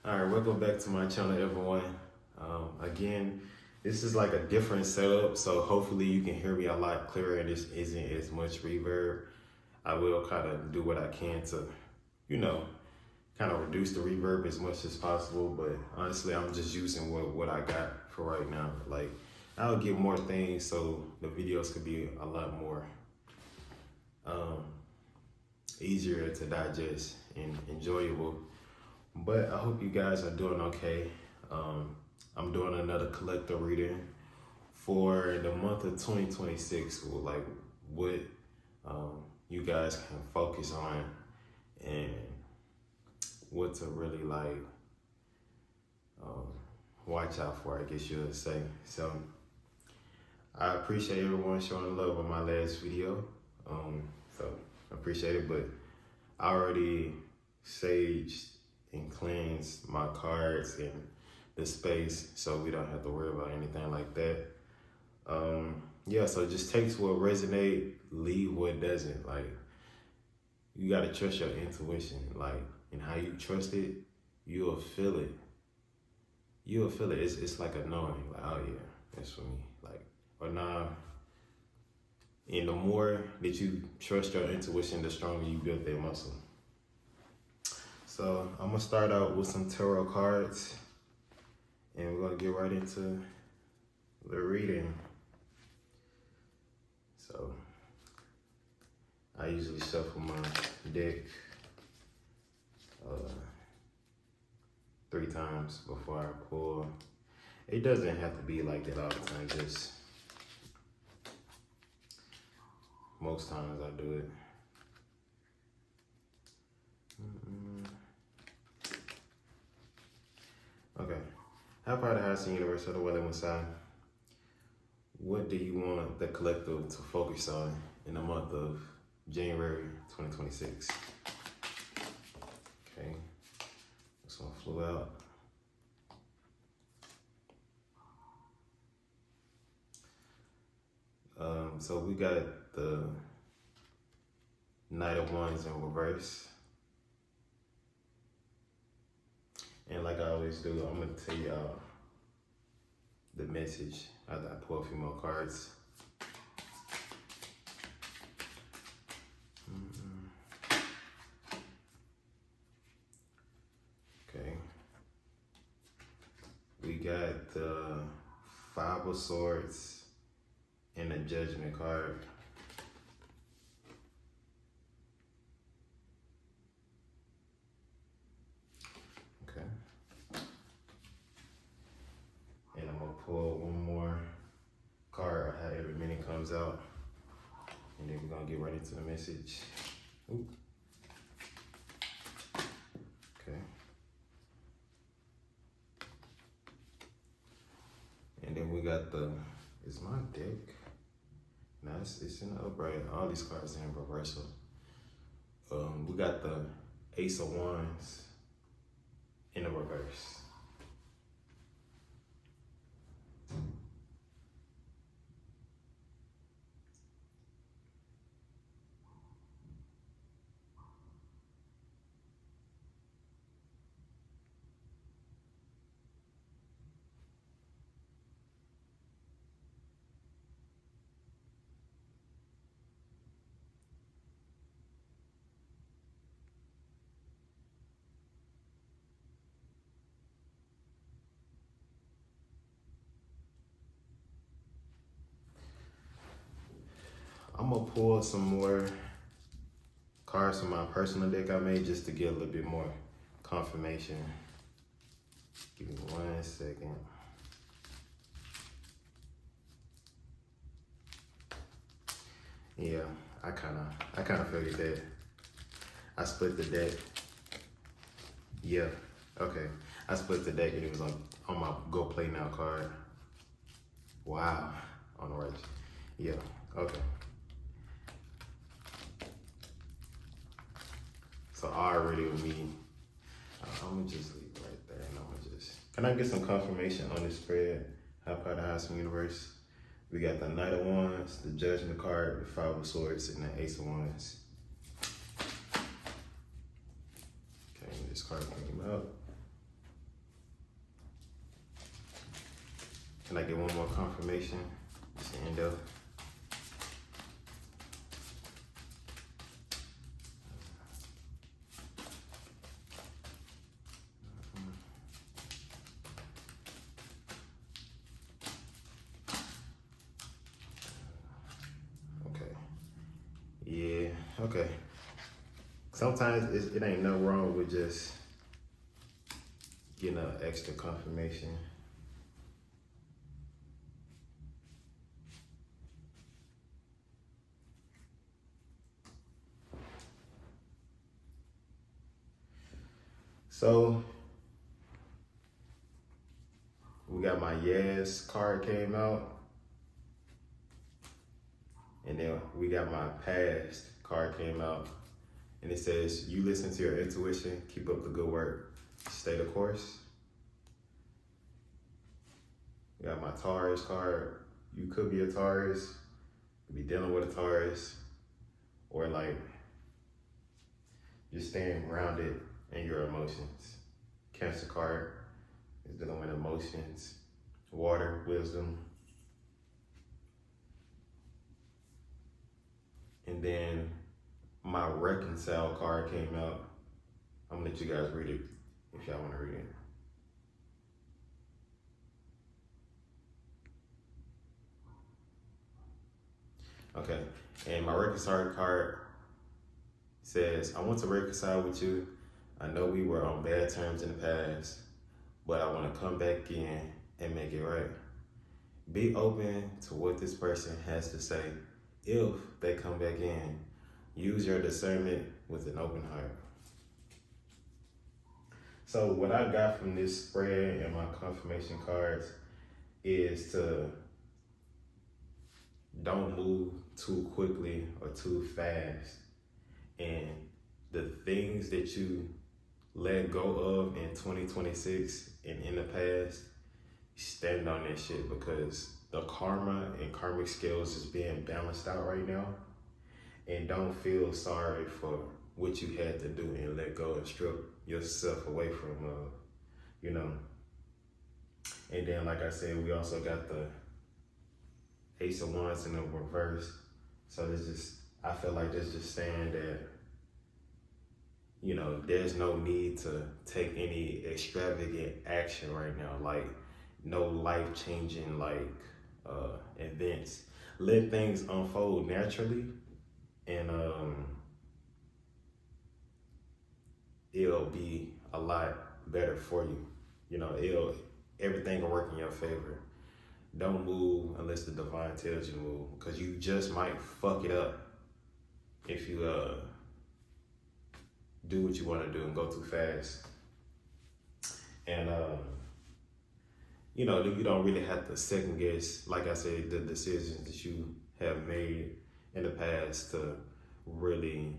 All right, welcome back to my channel, everyone. Again, this is like a different setup, so hopefully you can hear me a lot clearer and this isn't as much reverb. I will kind of do what I can to, kind of reduce the reverb as much as possible, but honestly, I'm just using what I got for right now. Like, I'll get more things so the videos could be a lot more easier to digest and enjoyable. But I hope you guys are doing okay. I'm doing another collective reading for the month of 2026, like what you guys can focus on and what to really watch out for, I guess you would say. So I appreciate everyone showing love on my last video. So I appreciate it, but I already saged and cleanse my cards and the space, so we don't have to worry about anything like that. Yeah, so just take what resonate, leave what doesn't. Like, you gotta trust your intuition, like, and how you trust it, you'll feel it. You'll feel it. It's like a knowing, like, oh yeah, that's for me. Like, or nah. And the more that you trust your intuition, the stronger you build that muscle. So I'm gonna start out with some tarot cards and we're gonna get right into the reading. So I usually shuffle my deck 3 times before I pull. It doesn't have to be like that all the time, just most times I do it. Okay. How far the highest universe of the well inside? What do you want the collective to focus on in the month of January 2026? Okay. This one flew out. So we got the Knight of Wands in reverse. And like I always do, I'm gonna tell y'all the message after I pull a few more cards. Okay. We got the 5 of Swords and the Judgment card. Okay. And I'm gonna pull one more card however many comes out. And then we're gonna get right into the message. Ooh. Okay. And then we got the, is my deck? No, it's in the upright. All these cards are in reversal. We got the Ace of Wands in the reverse. I'm gonna pull some more cards from my personal deck I made just to get a little bit more confirmation. Give me 1 second. Yeah, I kinda figured that. I split the deck. Yeah, okay. I split the deck and it was on my Go Play Now card. Wow, on the right. Yeah, okay. So already with me, I'm gonna just leave it right there and I'm gonna just, can I get some confirmation on this spread? How about the highest universe? We got the Knight of Wands, the Judgment card, the 5 of Swords, and the Ace of Wands. Okay, this card came out. Can I get one more confirmation? Stand up. Okay. Yeah, okay. Sometimes it ain't no wrong with just getting an extra confirmation. So we got my yes card came out, and then we got my past card came out, and it says you listen to your intuition, keep up the good work, stay the course. We got my Taurus card. You could be a Taurus, you be dealing with a Taurus, or like just staying grounded in your emotions. Cancer card is dealing with emotions, water, wisdom. And then my reconcile card came out. I'm gonna let you guys read it if y'all wanna read it. Okay, and my reconcile card says, I want to reconcile with you. I know we were on bad terms in the past, but I want to come back in and make it right. Be open to what this person has to say if they come back in. Use your discernment with an open heart. So what I got from this spread and my confirmation cards is to don't move too quickly or too fast. And the things that you let go of in 2026 and in the past, stand on that shit, because the karma and karmic scales is being balanced out right now. And don't feel sorry for what you had to do and let go and strip yourself away from, you know. And then, like I said, we also got the Ace of Wands in the reverse. So this just, I feel like this just saying that, you know, there's no need to take any extravagant action right now, like no life-changing events. Let things unfold naturally, and it'll be a lot better for you. You know, everything will work in your favor. Don't move unless the divine tells you to move, because you just might fuck it up if you do what you want to do and go too fast. And you know, you don't really have to second guess, like I said, the decisions that you have made in the past to really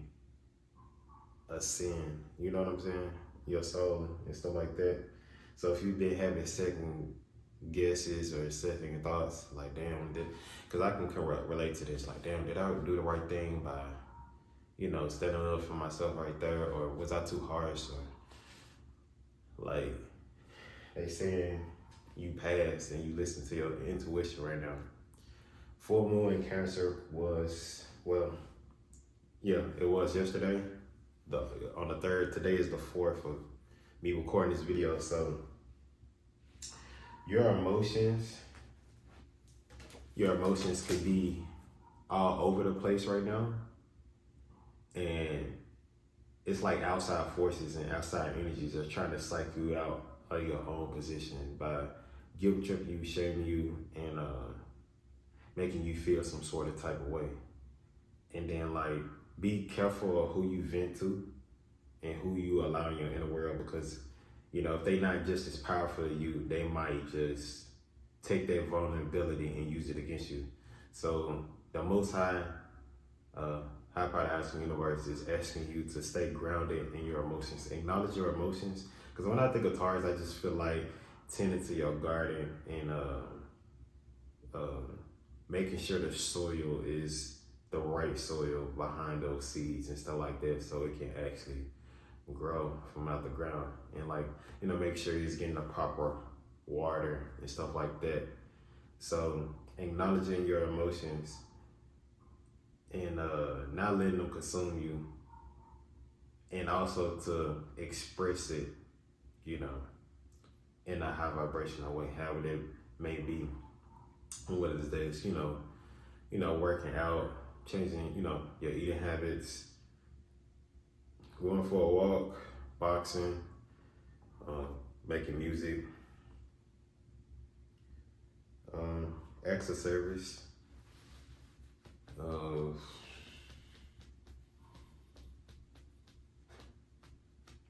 ascend, you know what I'm saying? Your soul and stuff like that. So if you've been having second guesses or second thoughts, like damn, because I can relate to this, like damn, did I do the right thing by, you know, standing up for myself right there, or was I too harsh? Or like they saying you passed and you listen to your intuition right now. Full moon in Cancer was, well, yeah, it was yesterday. On the 3rd, today is the 4th of me recording this video. So your emotions could be all over the place right now. And it's like outside forces and outside energies are trying to psych you out of your own position by guilt tripping you, shaming you, and making you feel some sort of type of way. And then like, be careful of who you vent to and who you allow in your inner world, because, you know, if they not just as powerful as you, they might just take their vulnerability and use it against you. So the Most High, High Power, House Universe is asking you to stay grounded in your emotions. Acknowledge your emotions. Because when I think of Taurus, I just feel like tending to your garden and making sure the soil is the right soil behind those seeds and stuff like that, so it can actually grow from out the ground. And like, you know, make sure it's getting the proper water and stuff like that. So acknowledging your emotions and not letting them consume you, and also to express it, you know, in a high vibrational way, however that may be. What is this? Working out, changing, your eating habits, going for a walk, boxing, making music, acts of service,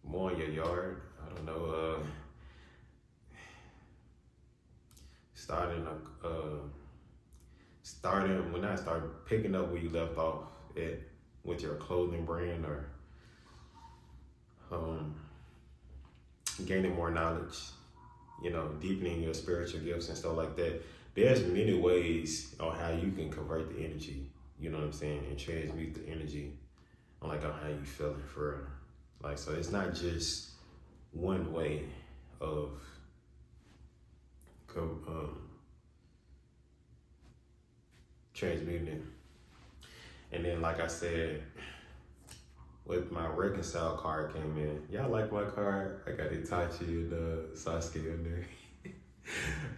more in your yard. I don't know. When I start picking up where you left off at with your clothing brand, or gaining more knowledge, deepening your spiritual gifts and stuff like that. There's many ways on how you can convert the energy, you know what I'm saying, and transmute the energy on how you feeling for real. So it's not just one way of transmuting. And then, like I said, with my reconcile card came in. Y'all like my card? I got Itachi and Sasuke in there.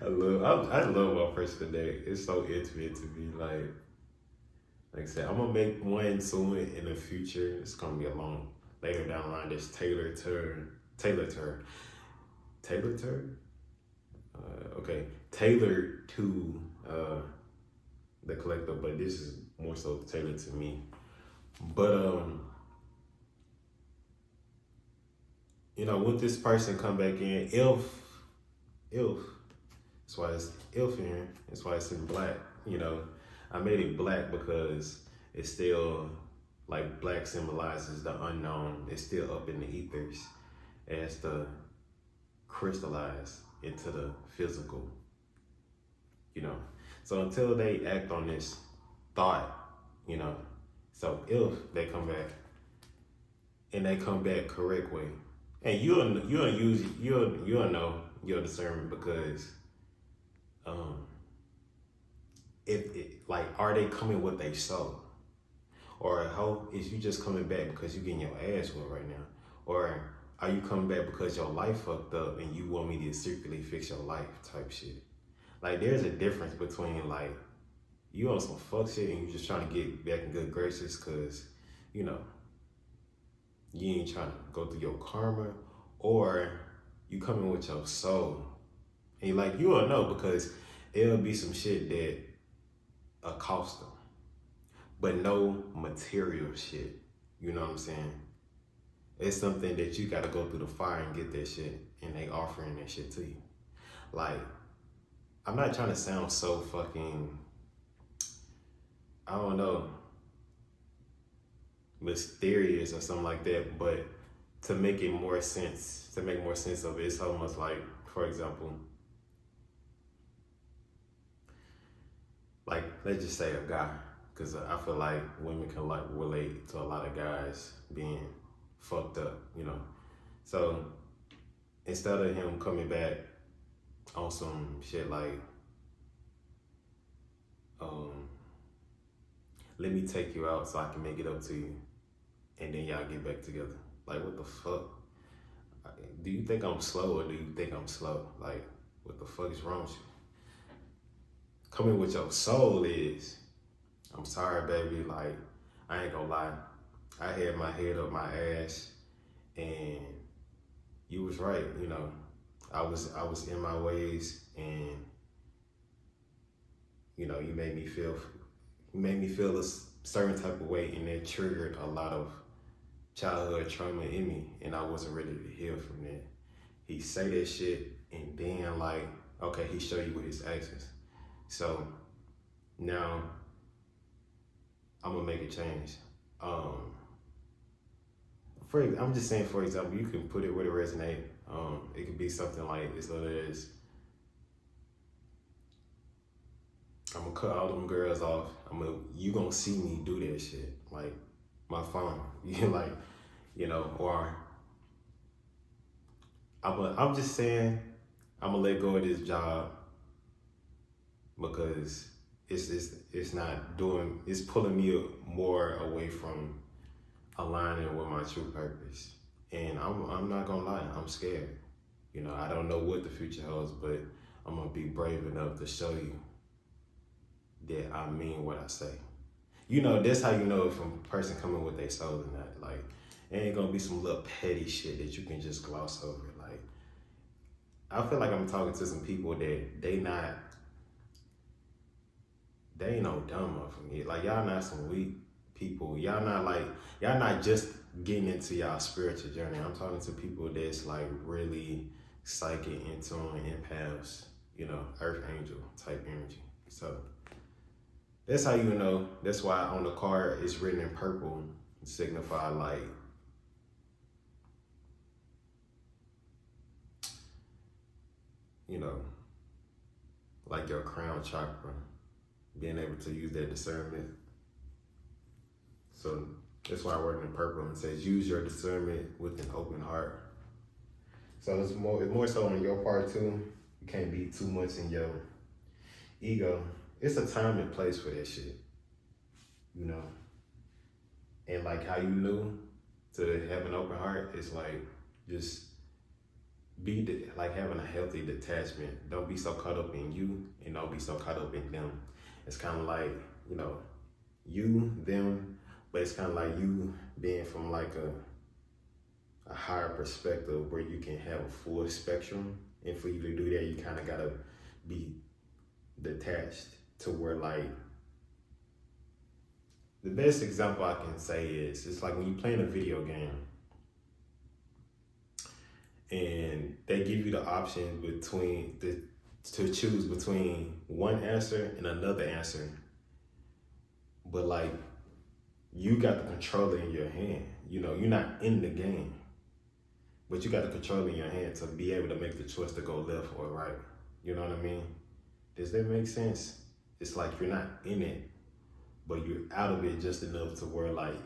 I love my person today. It's so intimate to me. Like I said, I'm gonna make one soon in the future. It's gonna be a long later down the line. There's Taylor turn. Okay, tailored to the collector, but this is more so tailored to me. But when this person come back in, that's why it's ilf in here. That's why it's in black. I made it black because it's still black symbolizes the unknown. It's still up in the ethers as to crystallize into the physical. So until they act on this thought, so if they come back and they come back correct way, and you'll know your discernment, because are they coming with a soul, or how is you just coming back because you getting your ass whooped right now, or are you coming back because your life fucked up and you want me to secretly fix your life type shit? There's a difference between you on some fuck shit and you just trying to get back in good graces because you ain't trying to go through your karma, or you coming with your soul. And you will know, because it'll be some shit that cost them, but no material shit. You know what I'm saying? It's something that you gotta go through the fire and get that shit, and they offering that shit to you. I'm not trying to sound so fucking, I don't know, mysterious or something like that, but to make more sense of it, it's almost for example, let's just say a guy, because I feel like women can relate to a lot of guys being fucked up, So instead of him coming back on some shit let me take you out so I can make it up to you, and then y'all get back together. What the fuck? Do you think I'm slow, or do you think I'm slow? What the fuck is wrong with you? Coming with your soul is, I'm sorry, baby. I ain't gonna lie. I had my head up my ass, and you was right. I was in my ways, and you made me feel a certain type of way, and it triggered a lot of childhood trauma in me, and I wasn't ready to heal from that. He say that shit, and then okay, he show you with his actions. So now I'm gonna make a change. I'm just saying, for example, you can put it where it resonates. It could be something as little as, I'm gonna cut all them girls off. You gonna see me do that shit, my phone. Or I'm just saying, I'm gonna let go of this job, because it's not doing, it's pulling me more away from aligning with my true purpose. And I'm not gonna lie, I'm scared. You know, I don't know what the future holds, but I'm gonna be brave enough to show you that I mean what I say. You know, that's how you know if a person coming with their soul or not. Like, it ain't gonna be some little petty shit that you can just gloss over. Like, I feel like I'm talking to some people that they ain't no dumb for me. Like, y'all not some weak people. Y'all not just getting into y'all spiritual journey. I'm talking to people that's like really psychic, in tune, empaths, you know, earth angel type energy. So that's how you know. That's why on the card it's written in purple, signify like, you know, like your crown chakra, being able to use that discernment. So that's why I wrote it in purple and says, use your discernment with an open heart. So it's more so on your part too. You can't be too much in your ego. It's a time and place for that shit, you know? And like how you knew to have an open heart, it's like, just be like having a healthy detachment. Don't be so caught up in you and don't be so caught up in them. It's kind of like, you know, you, them, but it's kind of like you being from like a higher perspective where you can have a full spectrum. And for you to do that, you kind of gotta be detached to where, like, the best example I can say is, it's like when you playing a video game and they give you the option to choose between one answer and another answer, but like, you got the controller in your hand. You know, you're not in the game, but you got the controller in your hand to be able to make the choice to go left or right. You know what I mean? Does that make sense? It's like you're not in it, but you're out of it just enough to where like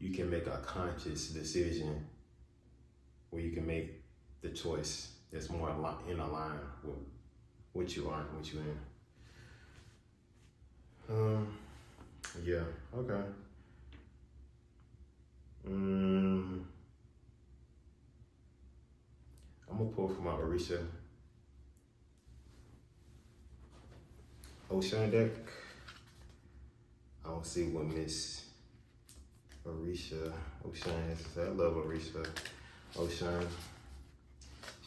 you can make a conscious decision where you can make the choice that's more in line with what you are and what you're in. Yeah, okay. I'm gonna pull from my Orisha Ocean deck. I don't see what Miss Orisha Ocean has to say. I love Orisha Ocean.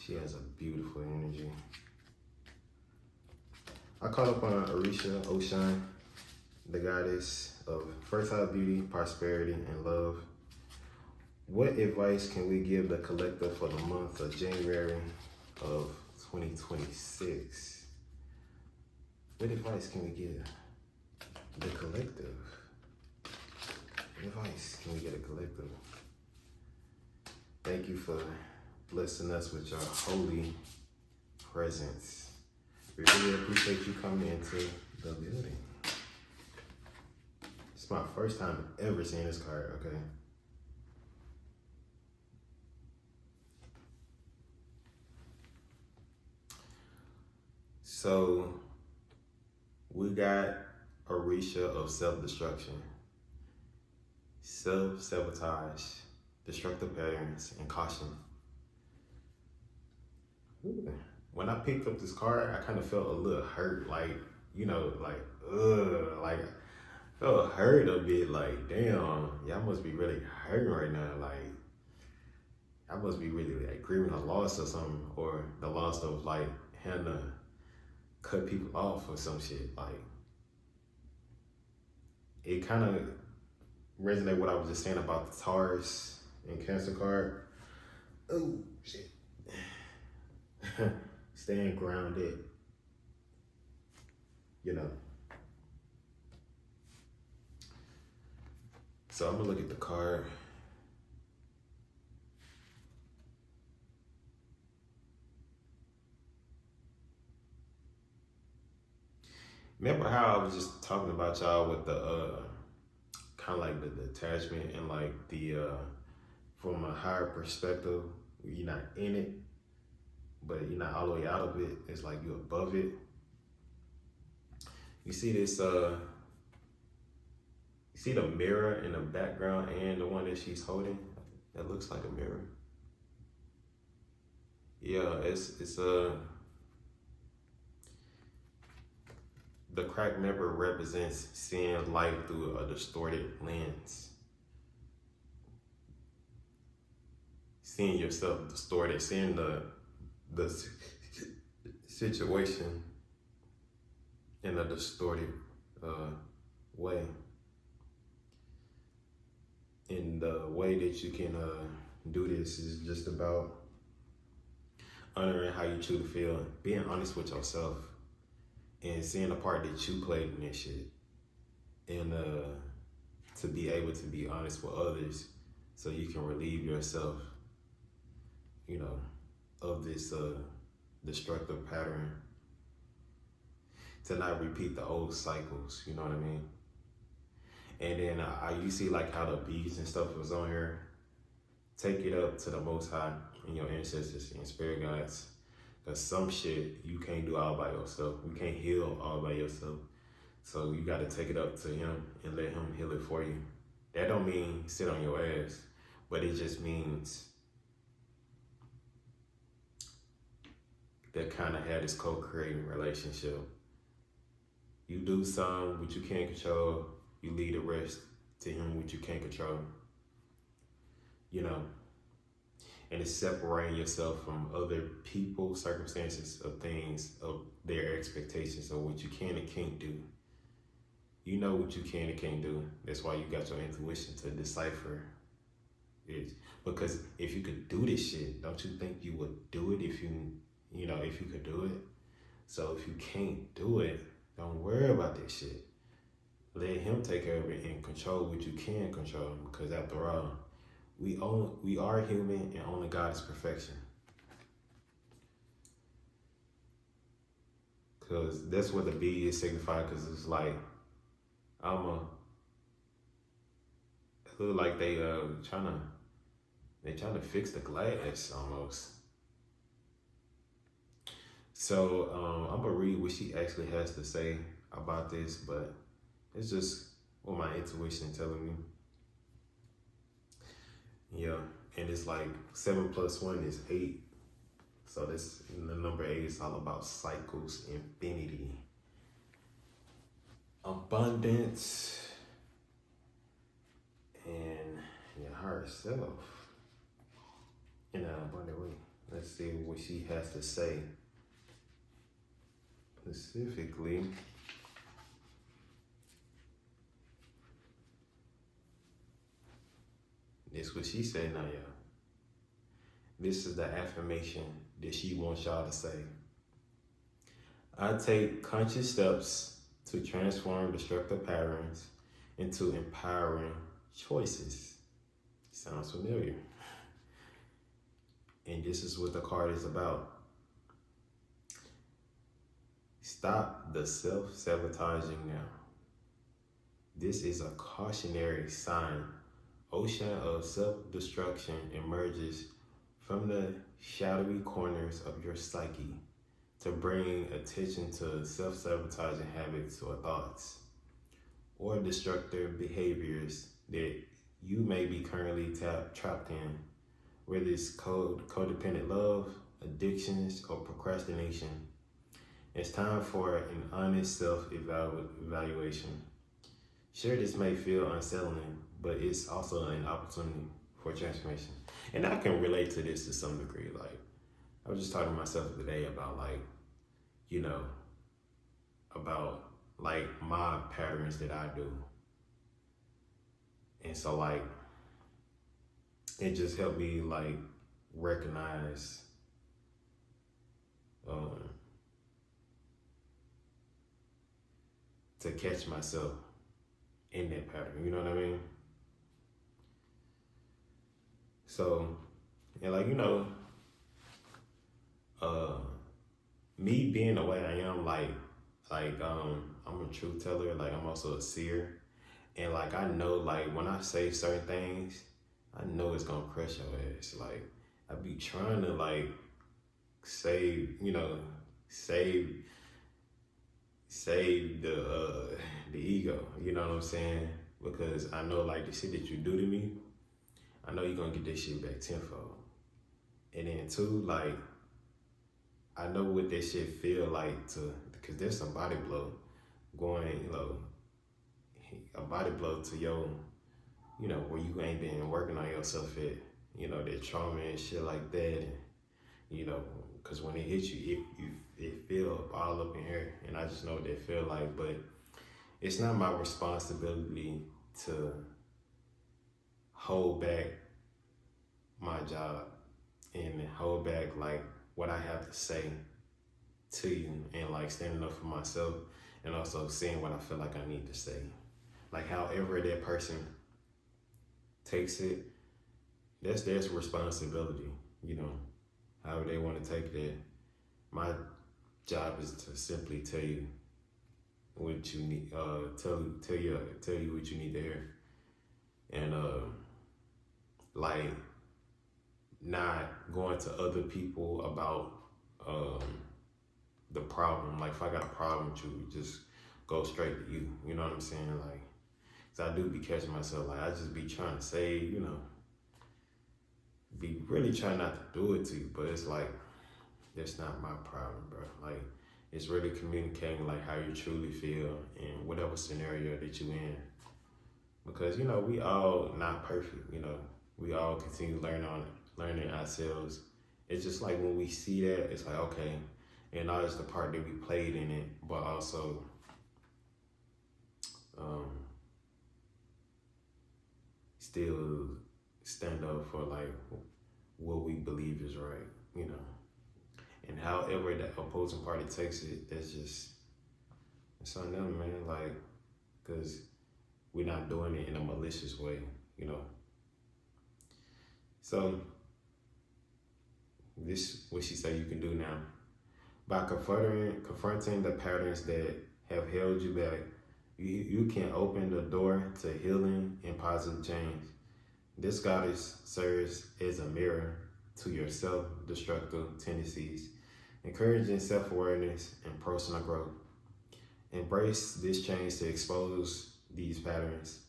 She has a beautiful energy. I caught up on Orisha Ocean, the goddess of fertile beauty, prosperity, and love. What advice can we give the collective for the month of January of 2026? What advice can we give the collective? What advice can we get a collective? Thank you for blessing us with your holy presence. We really appreciate you coming into the building. It's my first time ever seeing this card, okay? So we got Orisha of self-destruction, self-sabotage, destructive patterns, and caution. Ooh. When I picked up this card, I kind of felt a little hurt, like, you know, like, like, I felt hurt a bit, like, damn, y'all must be really hurting right now, like, I must be really like grieving a loss or something, or the loss of like having to cut people off or some shit. Like, it kind of resonated with what I was just saying about the Taurus and Cancer card. Oh shit. Staying grounded, you know. So I'm gonna look at the card. Remember how I was just talking about y'all with the kind of like the detachment and like the from a higher perspective, you're not in it, but you're not all the way out of it. It's like you're above it. You see this, you see the mirror in the background and the one that she's holding? That looks like a mirror. Yeah, it's the cracked mirror represents seeing life through a distorted lens. Seeing yourself distorted, seeing the situation in a distorted way. And the way that you can do this is just about honoring how you truly feel, being honest with yourself, and seeing the part that you played in this shit. And to be able to be honest with others so you can relieve yourself, you know, of this destructive pattern, to not repeat the old cycles, you know what I mean? And then you see like how the beads and stuff was on here. Take it up to the Most High and your ancestors and spirit guides. Because some shit you can't do all by yourself. You can't heal all by yourself. So you got to take it up to him and let him heal it for you. That don't mean sit on your ass, but it just means that kind of had this co-creating relationship. You do some which you can't control. You leave the rest to him which you can't control. You know, and it's separating yourself from other people, circumstances, of things, of their expectations of what you can and can't do. You know what you can and can't do. That's why you got your intuition to decipher it. Because if you could do this shit, don't you think you would do it if if you could do it? So if you can't do it, don't worry about that shit. Let him take care of it and control what you can control. Because after all, we are human and only God is perfection. Because that's what the B is signified. Because it's like, it look like they trying to fix the glass almost. So I'm gonna read what she actually has to say about this, but it's just what my intuition telling me. Yeah, and it's like 7 + 1 is 8. So this, the number 8 is all about cycles, infinity, abundance, and your higher self in an abundant way. Let's see what she has to say specifically. This is what she said now, y'all. This is the affirmation that she wants y'all to say. I take conscious steps to transform destructive patterns into empowering choices. Sounds familiar. And this is what the card is about. Stop the self-sabotaging now. This is a cautionary sign. Ocean of self-destruction emerges from the shadowy corners of your psyche to bring attention to self-sabotaging habits or thoughts or destructive behaviors that you may be currently trapped in, whether it's codependent love, addictions, or procrastination. It's time for an honest self-evaluation. Sure, this may feel unsettling, but it's also an opportunity for transformation. And I can relate to this to some degree. Like, I was just talking to myself today about about my patterns that I do. And so it just helped me recognize to catch myself in that pattern, you know what I mean? So, and me being the way I am, I'm a truth teller, I'm also a seer. And I know when I say certain things, I know it's gonna crush your ass. I be trying save the ego. You know what I'm saying? Because I know like the shit that you do to me, I know you're gonna get this shit back tenfold. And then two, like I know what that shit feel like because there's some body blow going, a body blow to your, where you ain't been working on yourself at, that trauma and shit like that. And, because when it hits you, it feel all up in here. And I just know what that feel like, but it's not my responsibility to hold back my job and hold back like what I have to say to you and like standing up for myself and also saying what I feel like I need to say. Like however that person takes it, that's their responsibility, however they want to take that. My job is to simply tell you what you need, tell you what you need to hear. And like not going to other people about the problem. Like if I got a problem with you, just go straight to you. You know what I'm saying? Like, cause I do be catching myself. Like I just be trying to say, be really trying not to do it to you, but it's like that's not my problem, bro. Like it's really communicating like how you truly feel in whatever scenario that you in. Because we all not perfect. We all continue learning ourselves. It's just like when we see that, it's like okay, and now it's the part that we played in it, but also still stand up for like what we believe is right, And however that opposing party takes it, it's on them, man. Like, cause we're not doing it in a malicious way, So this what she say you can do now. By confronting the patterns that have held you back, you can open the door to healing and positive change. This goddess serves as a mirror to your self-destructive tendencies, encouraging self-awareness and personal growth. Embrace this change to expose these patterns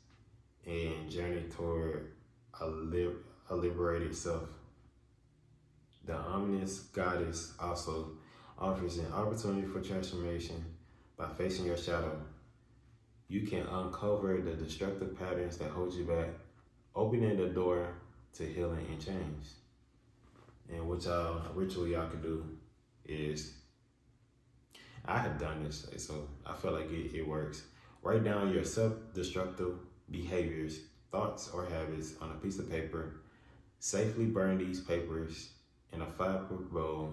and journey toward a liberated self. The ominous goddess also offers an opportunity for transformation by facing your shadow. You can uncover the destructive patterns that hold you back, opening the door to healing and change. And what ritual y'all can do is, I have done this, so I feel like it works. Write down your self-destructive behaviors, thoughts, or habits on a piece of paper. Safely burn these papers in a fireproof bowl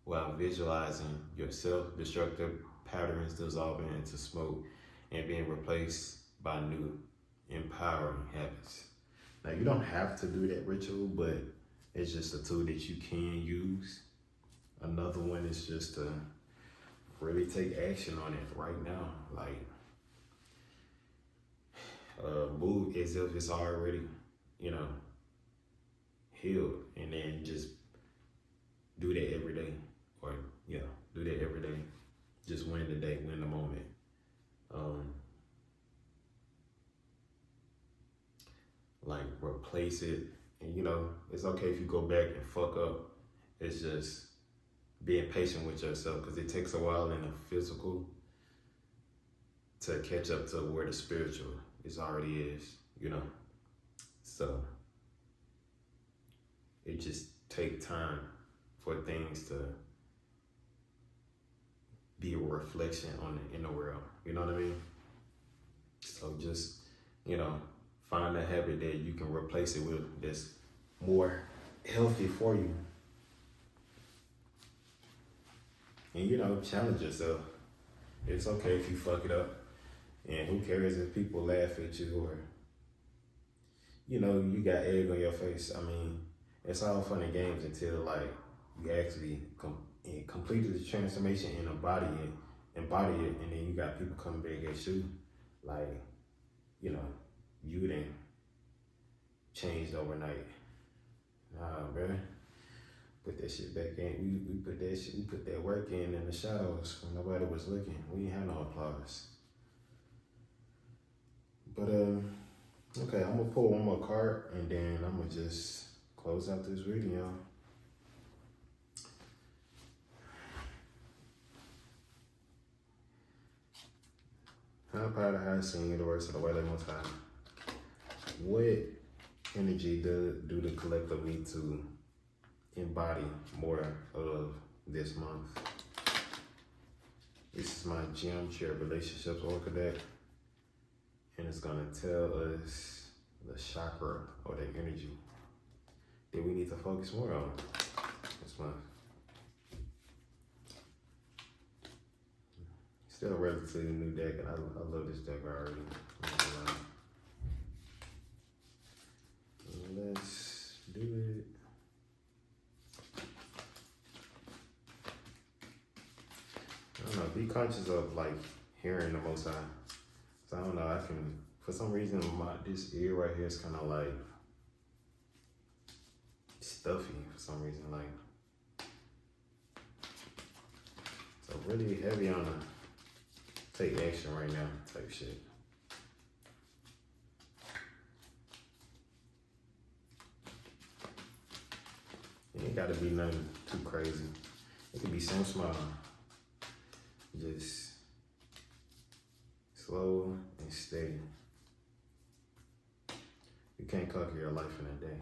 while visualizing your self-destructive patterns dissolving into smoke and being replaced by new empowering habits. Now, you don't have to do that ritual, but it's just a tool that you can use. Another one is just to really take action on it right now. Like, move as if it's already, healed, and then just do that every day, or do that every day. Just win the day, win the moment. Like replace it, and it's okay if you go back and fuck up. It's just being patient with yourself, because it takes a while in the physical to catch up to where the spiritual already is, So it just take time for things to be a reflection on the inner world. You know what I mean? So just, find a habit that you can replace it with that's more healthy for you. And challenge yourself. It's okay if you fuck it up. And who cares if people laugh at you or, you got egg on your face. I mean, it's all fun and games until like you actually completed the transformation and embody it, and then you got people coming back at you. Like, you didn't changed overnight. Nah, bruh. put that shit back in. We put that shit, we put that work in the shadows when nobody was looking. We ain't had no applause. But okay, I'm gonna pull one more card and then I'm gonna just close out this video. I'm proud of how I seen universe of the way they most high. What energy do the collective need to embody more of this month? This is my geometry of relationships oracle deck, and it's gonna tell us the chakra or the energy that we need to focus more on this month. Still a relatively new deck, and I love this deck already. Let's do it. I don't know, be conscious of like hearing the most high. So I don't know, I can, for some reason, this ear right here is kind of like stuffy for some reason, like, so really heavy on the take action right now type shit. It ain't gotta be nothing too crazy. It could be some small, just slow and steady. You can't conquer your life in a day,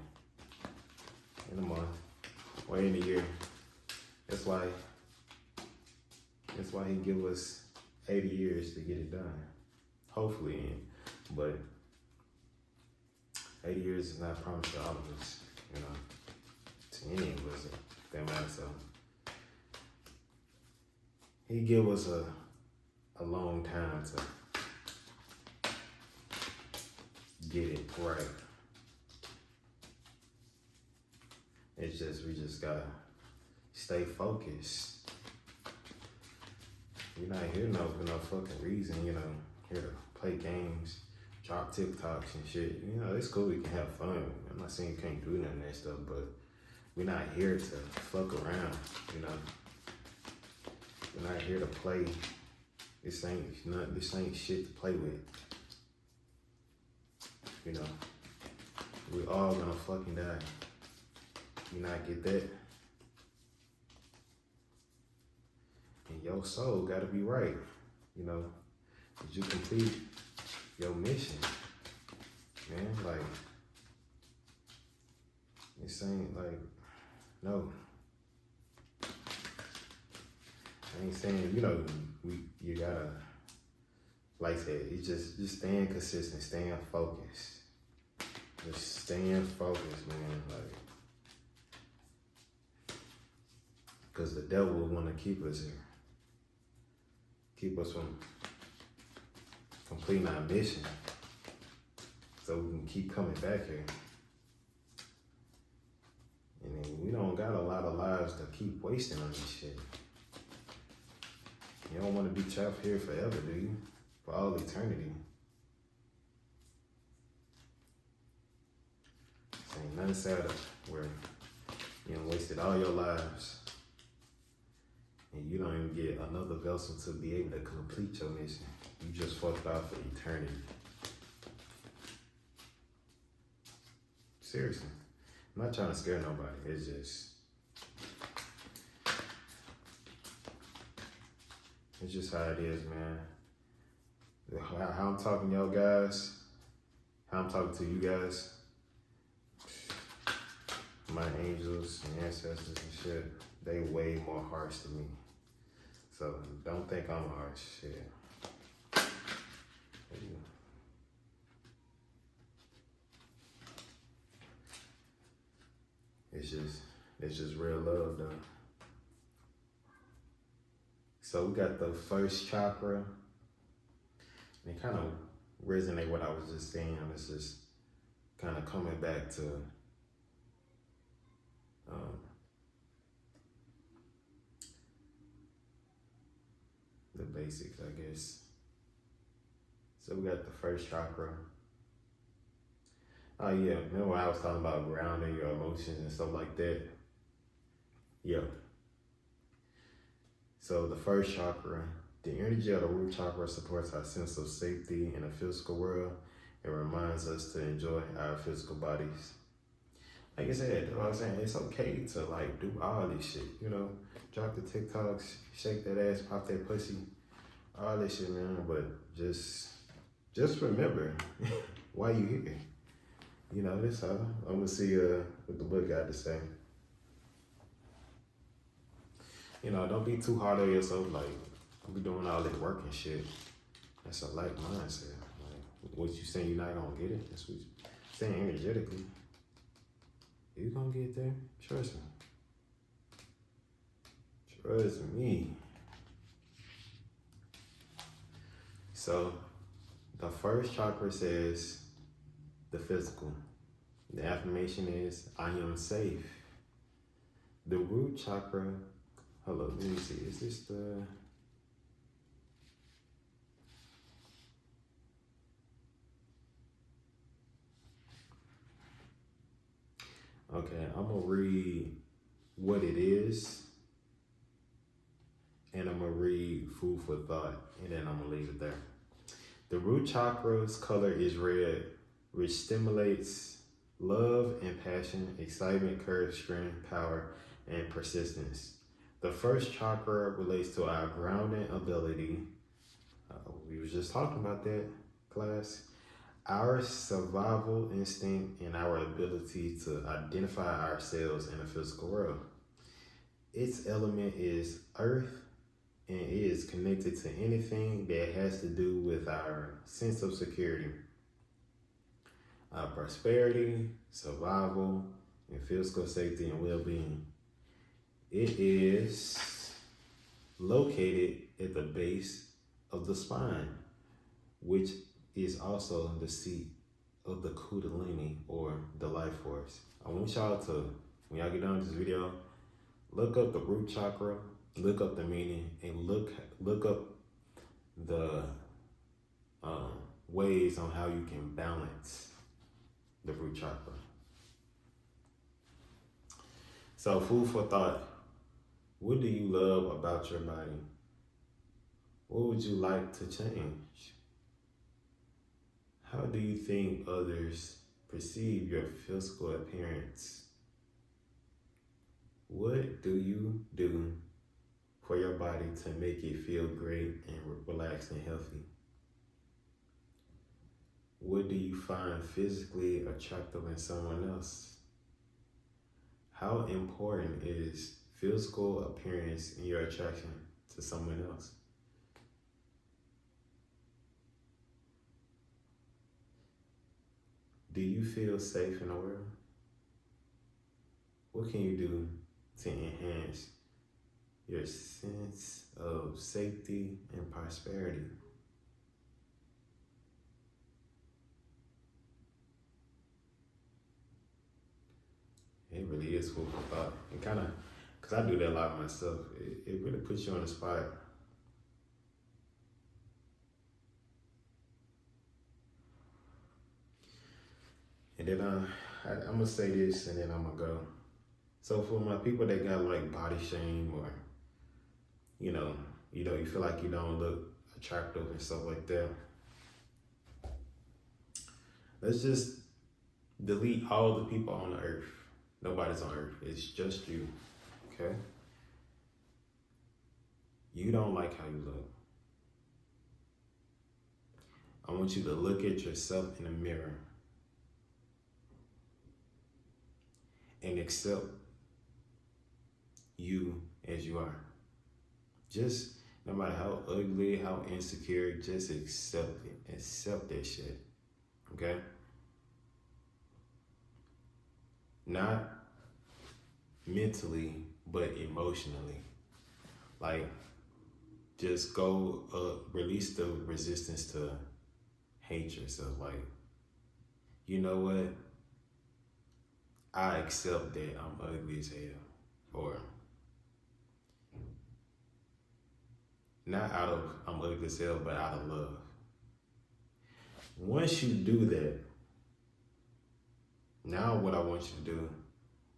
in a month, or in a year. That's why he give us 80 years to get it done. Hopefully, but 80 years is not promised to all of us, you know, to any of us, that matter. So he give us a long time to get it right. It's just, we just gotta stay focused. We're not here for no fucking reason, you know, here to play games, drop TikToks and shit. You know, it's cool, we can have fun. I'm not saying you can't do none of that stuff, but we're not here to fuck around, you know. We're not here to play. This ain't shit to play with. You know, we all gonna fucking die. You not get that? And your soul gotta be right, you know. Did you complete your mission, man? Like, this ain't like, no. I ain't saying, you know, you gotta, like I said, it's just staying consistent, staying focused. Just staying focused, man, like, because the devil will want to keep us here. Keep us from completing our mission so we can keep coming back here. And then we don't got a lot of lives to keep wasting on this shit. You don't want to be trapped here forever, do you? For all eternity. This ain't nothing sadder where you done wasted all your lives and you don't even get another vessel to be able to complete your mission. You just fucked off for eternity. Seriously. I'm not trying to scare nobody. It's just how it is, man. How I'm talking to y'all guys, how I'm talking to you guys, my angels and ancestors and shit, they way more harsh than me. So don't think I'm harsh, shit. It's just real love, though. So we got the first chakra. And it kind of resonate what I was just saying. It's just kind of coming back to the basics, I guess. So we got the first chakra. Oh yeah, remember when I was talking about grounding your emotions and stuff like that? Yeah. So the first chakra, the energy of the root chakra supports our sense of safety in the physical world and reminds us to enjoy our physical bodies. Like I said, you know what I'm saying? It's okay to like do all this shit, you know, drop the TikToks, shake that ass, pop that pussy, all this shit, man. But just remember why you here. You know, that's all. I'm gonna see what the book got to say. You know, don't be too hard on yourself. Like, don't be doing all that work and shit. That's a light mindset. Like, what you saying you're not gonna get it? That's what you're saying energetically. You gonna get there. Trust me. Trust me. So, the first chakra says the physical. The affirmation is, I am safe. The root chakra, hold up, let me see, is this the... Okay, I'm gonna read what it is, and I'm gonna read food for thought, and then I'm gonna leave it there. The root chakra's color is red, which stimulates love and passion, excitement, courage, strength, power, and persistence. The first chakra relates to our grounding ability. We was just talking about that, class. Our survival instinct and our ability to identify ourselves in the physical world. Its element is earth and it is connected to anything that has to do with our sense of security, our prosperity, survival, and physical safety and well-being. It is located at the base of the spine, which is also the seat of the Kundalini, or the life force. I want y'all to, when y'all get done with this video, look up the root chakra, look up the meaning, and look up the ways on how you can balance the root chakra. So, food for thought. What do you love about your body? What would you like to change? How do you think others perceive your physical appearance? What do you do for your body to make it feel great and relaxed and healthy? What do you find physically attractive in someone else? How important is physical appearance in your attraction to someone else? Do you feel safe in the world? What can you do to enhance your sense of safety and prosperity? It really is food for thought. And kind of, because I do that a lot myself, it really puts you on the spot. And then I'm gonna say this and then I'm gonna go. So for my people that got like body shame, or you know, you feel like you don't look attractive and stuff like that, let's just delete all the people on the earth. Nobody's on earth. It's just you. Okay? You don't like how you look. I want you to look at yourself in the mirror and accept you as you are. Just no matter how ugly, how insecure, just accept it. Accept that shit. Okay? Not mentally, but emotionally. Like, just go release the resistance to hate yourself. Like, you know what? I accept that I'm ugly as hell. Or not out of I'm ugly as hell, but out of love. Once you do that, now what I want you to do,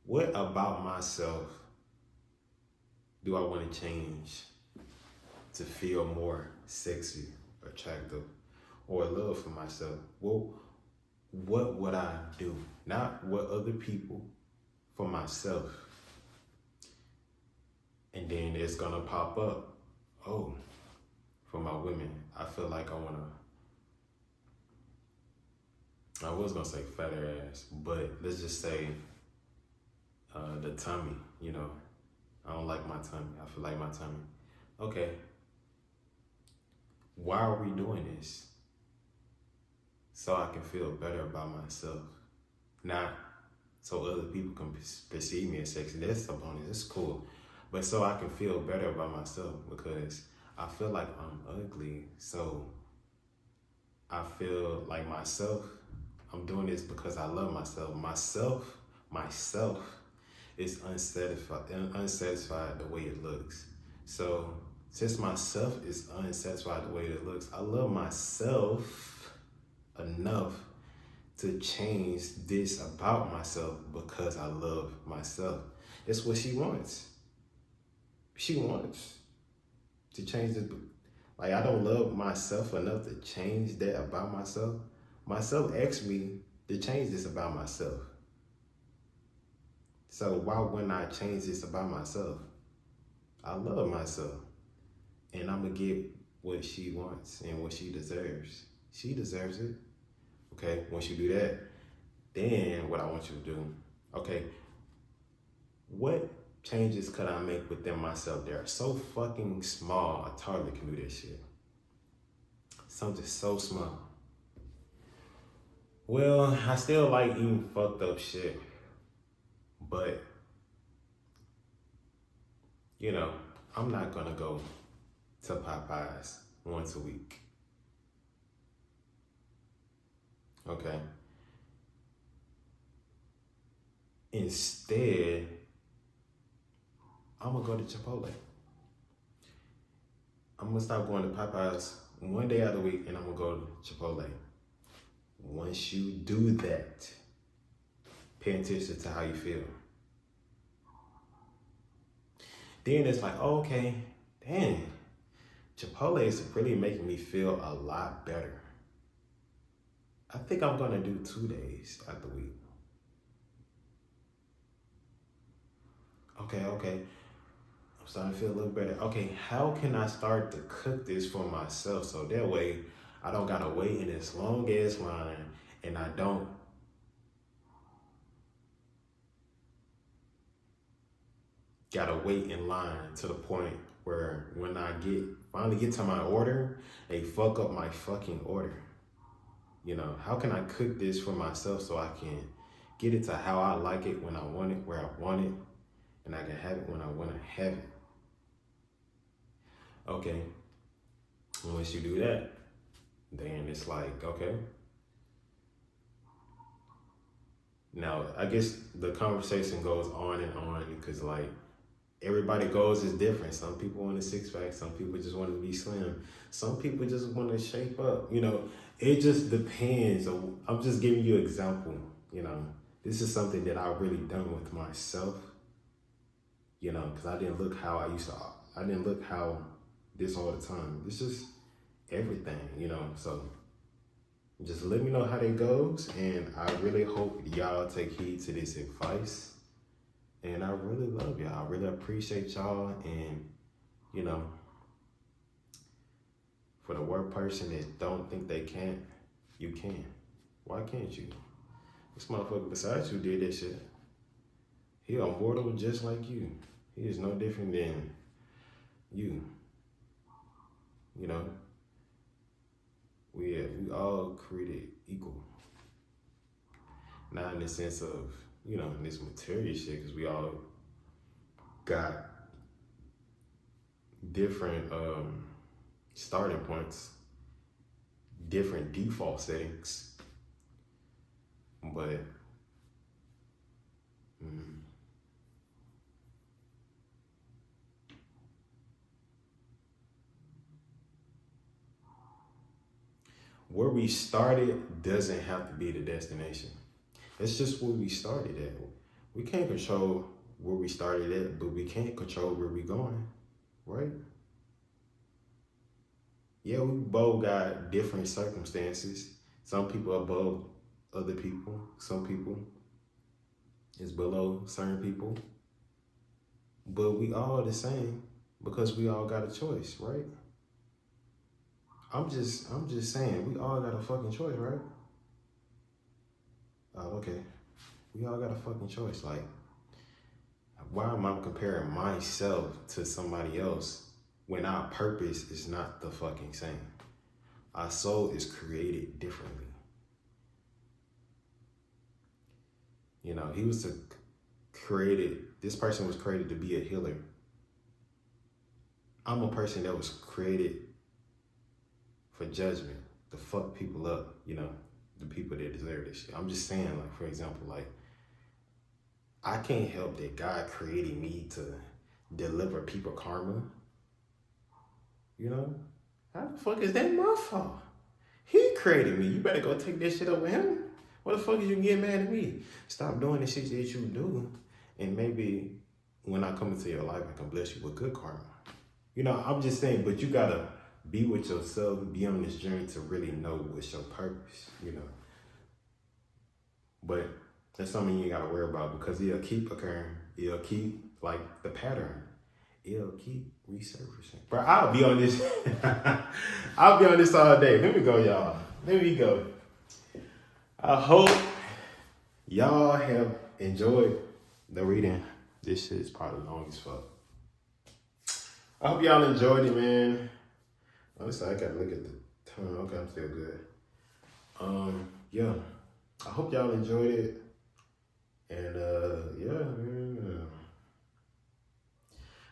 what about myself do I want to change to feel more sexy, attractive, or love for myself? Well, what would I do? Not what other people, for myself. And then it's gonna pop up. Oh, for my women, I feel like I was gonna say fatter ass, but let's just say the tummy, you know. I don't like my tummy. I feel like my tummy. Okay, why are we doing this? So I can feel better about myself. Not so other people can perceive me as sexy. That's a bonus, it's cool. But so I can feel better about myself, because I feel like I'm ugly. So I feel like myself, I'm doing this because I love myself. Myself is unsatisfied the way it looks. So since myself is unsatisfied the way it looks, I love myself enough to change this about myself because I love myself. It's what she wants. She wants to change this. Like, I don't love myself enough to change that about myself. Myself asked me to change this about myself. So why wouldn't I change this about myself? I love myself. And I'm gonna get what she wants and what she deserves. She deserves it. Okay, once you do that, then what I want you to do, okay, what changes could I make within myself that are so fucking small, a toddler can do this shit? Something so small. Well, I still like eating fucked up shit, but, you know, I'm not gonna go to Popeyes once a week. Okay? Instead, I'm gonna go to Chipotle. I'm gonna stop going to Popeyes one day out of the week and I'm gonna go to Chipotle. Once you do that, pay attention to how you feel. Then it's like, oh, okay, damn, Chipotle is really making me feel a lot better. I think I'm gonna do 2 days out the week. Okay, I'm starting to feel a little better. Okay, how can I start to cook this for myself so that way I don't gotta wait in this long ass line and I don't gotta wait in line to the point where when I finally get to my order, they fuck up my fucking order. You know, how can I cook this for myself so I can get it to how I like it, when I want it, where I want it, and I can have it when I want to have it? Okay, once you do that, then it's like, okay. Now, I guess the conversation goes on and on because, like, everybody goals is different. Some people want a six pack, some people just want to be slim, some people just want to shape up. You know, it just depends. I'm just giving you an example. You know, this is something that I really done with myself. You know, because I didn't look how I used to. I didn't look how this all the time. It's just everything. You know, so just let me know how that goes, and I really hope y'all take heed to this advice. And I really love y'all. I really appreciate y'all. And, you know, for the one person that don't think they can't, you can. Why can't you? This motherfucker besides you did that shit. He a mortal just like you. He is no different than you. You know, we all created equal. Not in the sense of, you know, in this material shit, because we all got different starting points, different default settings, but where we started doesn't have to be the destination. It's just where we started at. We can't control where we started at, but we can't control where we going, right? Yeah, we both got different circumstances. Some people are above other people. Some people is below certain people. But we all the same because we all got a choice, right? I'm just saying, we all got a fucking choice, right? Oh, okay. We all got a fucking choice. Like, why am I comparing myself to somebody else when our purpose is not the fucking same? Our soul is created differently. You know, this person was created to be a healer. I'm a person that was created for judgment, to fuck people up, you know, the people that deserve this shit. I'm just saying, like, for example, like, I can't help that God created me to deliver people karma. You know? How the fuck is that my fault? He created me. You better go take that shit up with him. What the fuck is you getting mad at me? Stop doing the shit that you do. And maybe when I come into your life, I can bless you with good karma. You know, I'm just saying, but you gotta be with yourself, be on this journey to really know what's your purpose, you know. But that's something you gotta worry about because it'll keep occurring. It'll keep, like, the pattern. It'll keep resurfacing. Bro, I'll be on this. I'll be on this all day. Let me go, y'all. Let me go. I hope y'all have enjoyed the reading. This shit is probably long as fuck. I hope y'all enjoyed it, man. Honestly, I gotta look at the time. Okay, I'm still good. Yeah. I hope y'all enjoyed it. And yeah, man.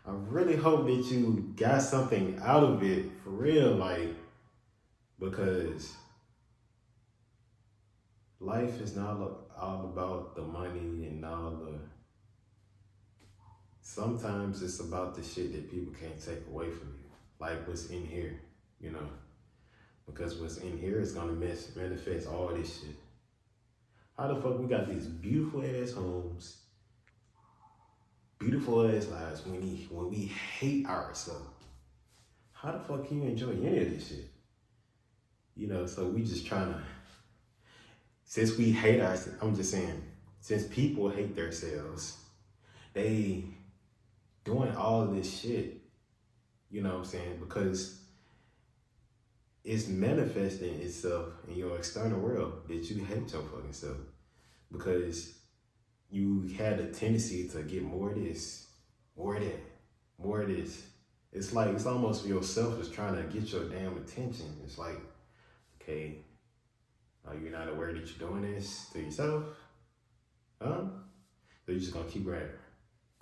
I really hope that you got something out of it for real, like, because life is not all about the money and all the. Sometimes it's about the shit that people can't take away from you, like what's in here, you know, because what's in here is gonna manifest all this shit. How the fuck we got these beautiful ass homes, beautiful ass lives when we hate ourselves? How the fuck can you enjoy any of this shit? You know, so we just trying to, since we hate ourselves, I'm just saying, since people hate themselves, they doing all of this shit, you know what I'm saying? Because it's manifesting itself in your external world that you hate your fucking self because you had a tendency to get more of this, more of that, more of this. It's like, it's almost yourself is trying to get your damn attention. It's like, okay, are you not aware that you're doing this to yourself? Huh? So you're just gonna keep grabbing.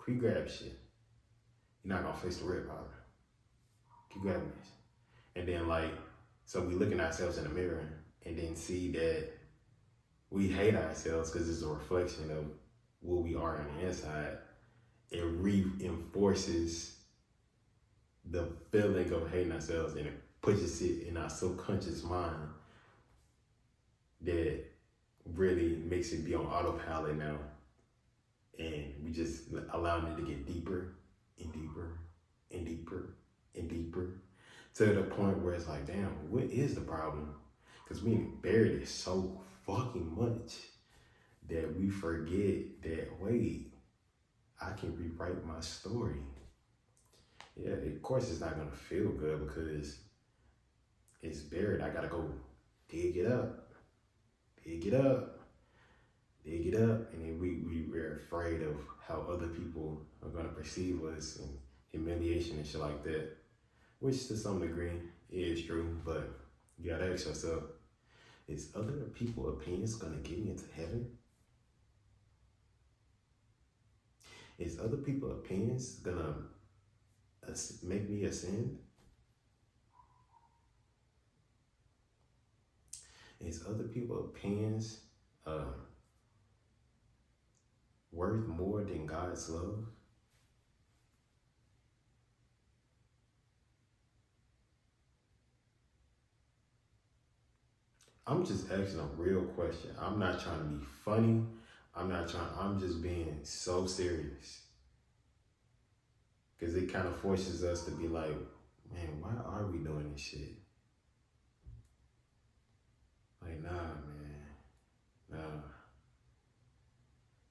Keep grabbing shit. You're not gonna face the red powder. Keep grabbing this. And then, like, so we look at ourselves in the mirror and then see that we hate ourselves because it's a reflection of what we are on the inside. It reinforces the feeling of hating ourselves and it pushes it in our subconscious mind that really makes it be on autopilot now. And we just allowing it to get deeper and deeper and deeper and deeper to the point where it's like, damn, what is the problem? Because we buried it so fucking much that we forget that, wait, I can rewrite my story. Yeah, of course it's not gonna feel good because it's buried. I gotta go dig it up, dig it up, dig it up. And then we're afraid of how other people are gonna perceive us and humiliation and shit like that. Which to some degree is true, but you gotta ask yourself, is other people's opinions gonna get me into heaven? Is other people's opinions gonna make me ascend? Is other people's opinions worth more than God's love? I'm just asking a real question. I'm not trying to be funny. I'm just being so serious. Because it kind of forces us to be like, man, why are we doing this shit? Like, nah, man.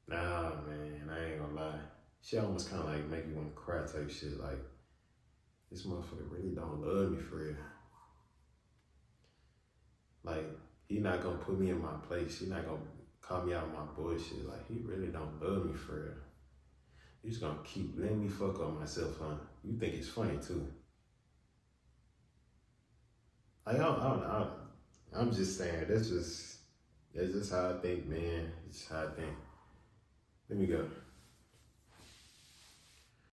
Nah, man. I ain't gonna lie. Shit almost kind of like make you want to cry type shit. Like, this motherfucker really don't love me for real. Like, he not gonna put me in my place. He not gonna call me out of my bullshit. Like, he really don't love me for real. You just gonna keep letting me fuck up myself, huh? You think it's funny too. Like, I'm just saying, that's just how I think, man. It's how I think. Let me go.